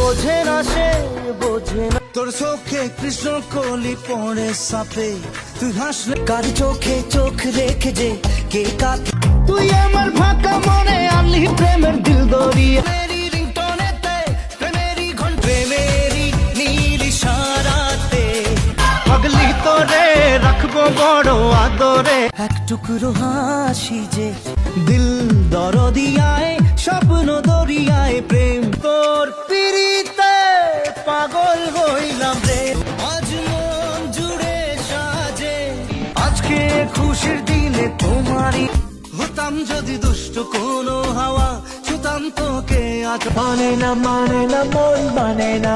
বোঝে না সে, বোঝে না। তোর চোখে কৃষ্ণ কলি পড়ে সাপে, তুই হাসলে কার চোখে চোখ রেখে যে কে কাকে। তুই আমার ফাঁকা মনে আনলি প্রেমের দিল দরিয়া। প্রেমেরই রিংটোনেতে, প্রেমেরই ঘন্টা, প্রেমেরই নীল ইশারাতে পাগলি তোরে রাখবো বড় আদরে। এক টুকরো হাসি যে দিল দরদিয়ায়, স্বপ্ন দরিয়ায় প্রেম তোর পিরিতে পাগল হইলাম রে। আজ মন জুড়ে সাজে, আজকে খুশির দিনে তোমারই। হতাম যদি দুষ্ট কোনো হাওয়া, ছুতাম তোকে আজ। মানে না মন, মানে না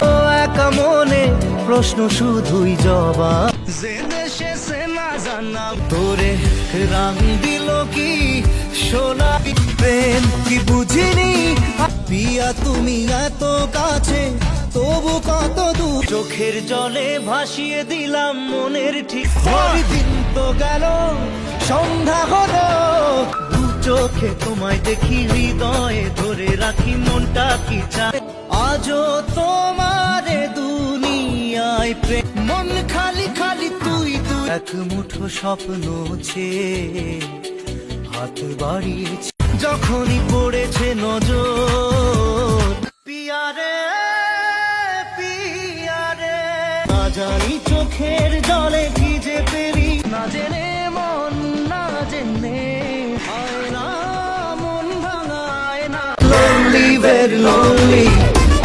ও একা মনে প্রশ্ন শুধুই জবাব। জেনে শেষে না জানাম তোরে রাং দিল কি সোনা, প্রেম কি বুঝিনি। পিয়া তুমি এত কাছে তবু কত দূর। চোখের জলে ভাসিয়ে দিলাম মনের ঠিক। দিন তো গেল সন্ধ্যা হলো, দু চোখে তোমায় দেখি, হৃদয়ে ধরে রাখি মনটা কি চায়। আজও তোমারে দুনিয়ায় প্রেম, মন খালি খালি তুই তুই। এক মুঠো স্বপ্ন ছে হাত বাড়িয়েছে, যখনই পড়েছে নজর। পিয়ারে পিয়ারে, না জানি চোখের জলে কি যে পেরি, না জেনে মন, না জেনে হয় না মন ভাঙায় না। লোনলি ভেরি লোনলি,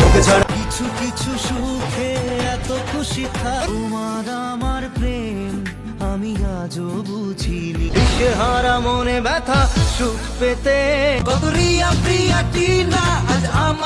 তোকে ছাড়া কিছু কিছু সুখে এত খুশি থাক। তোমার আমার প্রেম আমি আজও বুঝিনি। দিশেহারা মনে ব্যথা সুখ পেতে, কত রিয়া প্রিয়া টিনা আজ আমার